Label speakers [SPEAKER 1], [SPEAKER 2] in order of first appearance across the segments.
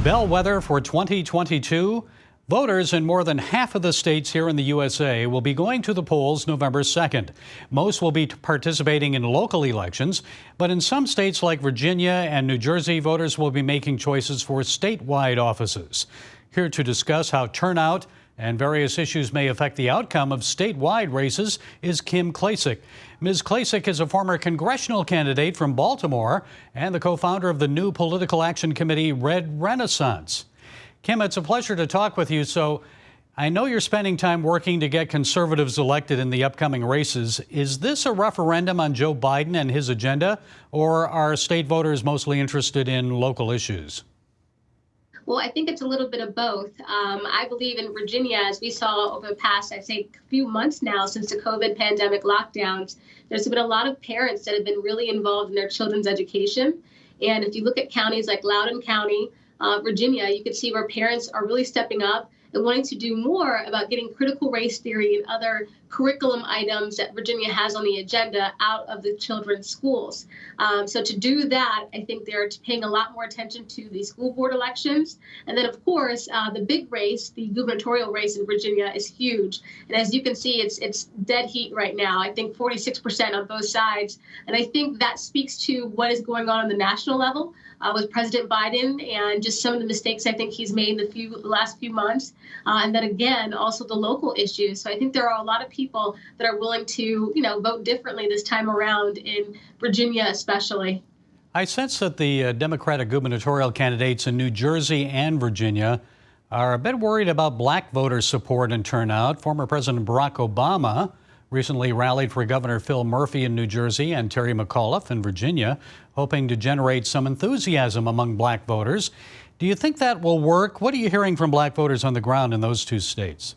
[SPEAKER 1] Bellwether for 2022. Voters in more than half of the states here in the USA will be going to the polls November 2nd. Most will be participating in local elections, but in some states like Virginia and New Jersey, voters will be making choices for statewide offices. Here to discuss how turnout and various issues may affect the outcome of statewide races is Kim Klacik. Ms. Klacik is a former congressional candidate from Baltimore and the co-founder of the new political action committee, Red Renaissance. Kim, it's a pleasure to talk with you. So I know you're spending time working to get conservatives elected in the upcoming races. Is this a referendum on Joe Biden and his agenda, or are state voters mostly interested in local issues?
[SPEAKER 2] Well, I think it's a little bit of both. I believe in Virginia, as we saw over the past, I'd say, few months now since the COVID pandemic lockdowns, there's been a lot of parents that have been really involved in their children's education. And if you look at counties like Loudoun County, Virginia, you can see where parents are really stepping up and wanting to do more about getting critical race theory and other curriculum items that Virginia has on the agenda out of the children's schools. So to do that, I think they're paying a lot more attention to the school board elections. And then, of course, the big race, the gubernatorial race in Virginia, is huge. And as you can see, it's dead heat right now. I think 46% on both sides. And I think that speaks to what is going on the national level with President Biden and just some of the mistakes I think he's made in the last few months. And then again, also the local issues. So I think there are a lot of people that are willing to, vote differently this time around in Virginia, especially.
[SPEAKER 1] I sense that the Democratic gubernatorial candidates in New Jersey and Virginia are a bit worried about black voter support and turnout. Former President Barack Obama recently rallied for Governor Phil Murphy in New Jersey and Terry McAuliffe in Virginia, hoping to generate some enthusiasm among black voters. Do you think that will work? What are you hearing from black voters on the ground in those two states?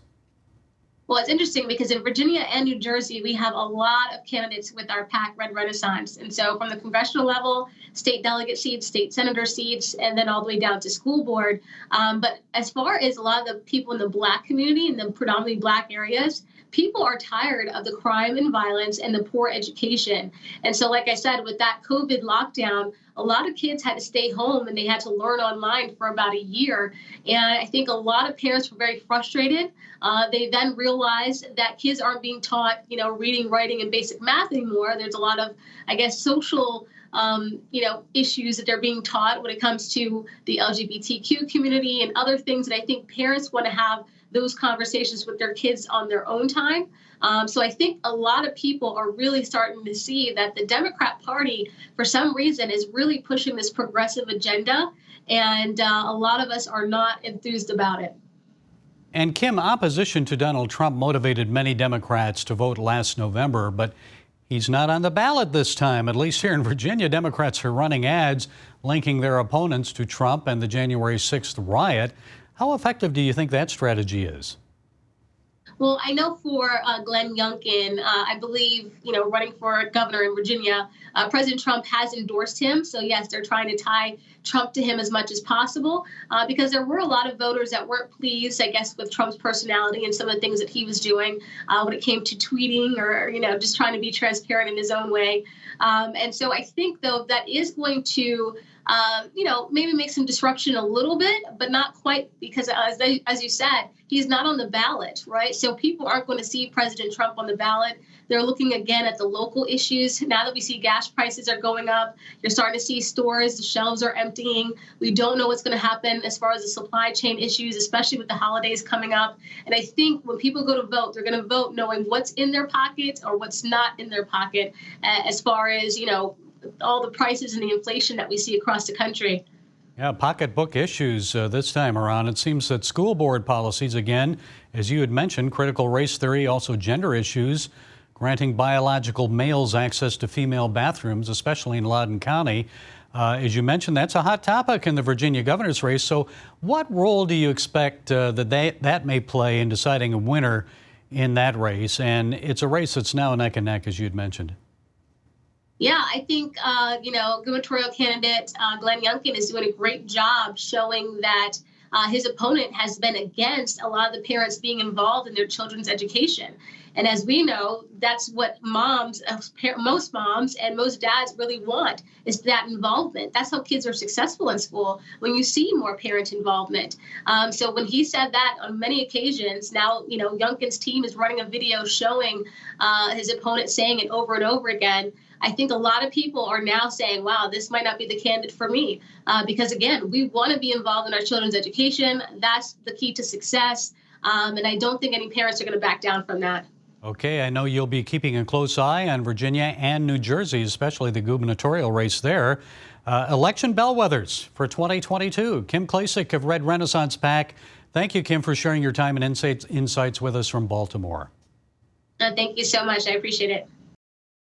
[SPEAKER 2] Well, it's interesting because in Virginia and New Jersey, we have a lot of candidates with our PAC, Red Renaissance. And so from the congressional level, state delegate seats, state senator seats, and then all the way down to school board. But as far as a lot of the people in the black community, in the predominantly black areas, people are tired of the crime and violence and the poor education. And so, like I said, with that COVID lockdown, a lot of kids had to stay home and they had to learn online for about a year. And I think a lot of parents were very frustrated. They then realized that kids aren't being taught, reading, writing, and basic math anymore. There's a lot of, social issues that they're being taught when it comes to the LGBTQ community and other things that I think parents want to have those conversations with their kids on their own time. So I think a lot of people are really starting to see that the Democrat Party, for some reason, is really pushing this progressive agenda. And a lot of us are not enthused about it.
[SPEAKER 1] And Kim, opposition to Donald Trump motivated many Democrats to vote last November, but he's not on the ballot this time. At least here in Virginia, Democrats are running ads linking their opponents to Trump and the January 6th riot. How effective do you think that strategy is?
[SPEAKER 2] Well, I know for Glenn Youngkin, I believe, running for governor in Virginia, President Trump has endorsed him. So, yes, they're trying to tie Trump to him as much as possible because there were a lot of voters that weren't pleased, I guess, with Trump's personality and some of the things that he was doing when it came to tweeting or, just trying to be transparent in his own way. And so I think, though, that is going to maybe make some disruption a little bit, but not quite because, as you said, he's not on the ballot, right? So people aren't going to see President Trump on the ballot. They're looking again at the local issues. Now that we see gas prices are going up, you're starting to see stores, the shelves are emptying. We don't know what's going to happen as far as the supply chain issues, especially with the holidays coming up. And I think when people go to vote, they're going to vote knowing what's in their pocket or what's not in their pocket as far as, all the prices and the inflation that we see across the country.
[SPEAKER 1] Yeah, pocketbook issues this time around. It seems that school board policies, again, as you had mentioned, critical race theory, also gender issues, granting biological males access to female bathrooms, especially in Loudoun County. As you mentioned, that's a hot topic in the Virginia governor's race. So what role do you expect that may play in deciding a winner in that race? And it's a race that's now neck and neck, as you had mentioned.
[SPEAKER 2] Yeah, I think, gubernatorial candidate Glenn Youngkin is doing a great job showing that his opponent has been against a lot of the parents being involved in their children's education. And as we know, that's what most moms and most dads really want, is that involvement. That's how kids are successful in school, when you see more parent involvement. So when he said that on many occasions, now, Youngkin's team is running a video showing his opponent saying it over and over again. I think a lot of people are now saying, wow, this might not be the candidate for me. Because, again, we want to be involved in our children's education. That's the key to success. And I don't think any parents are going to back down from that.
[SPEAKER 1] Okay, I know you'll be keeping a close eye on Virginia and New Jersey, especially the gubernatorial race there. Election bellwethers for 2022. Kim Klacik of Red Renaissance PAC. Thank you, Kim, for sharing your time and insights with us from Baltimore.
[SPEAKER 2] Thank you so much. I appreciate it.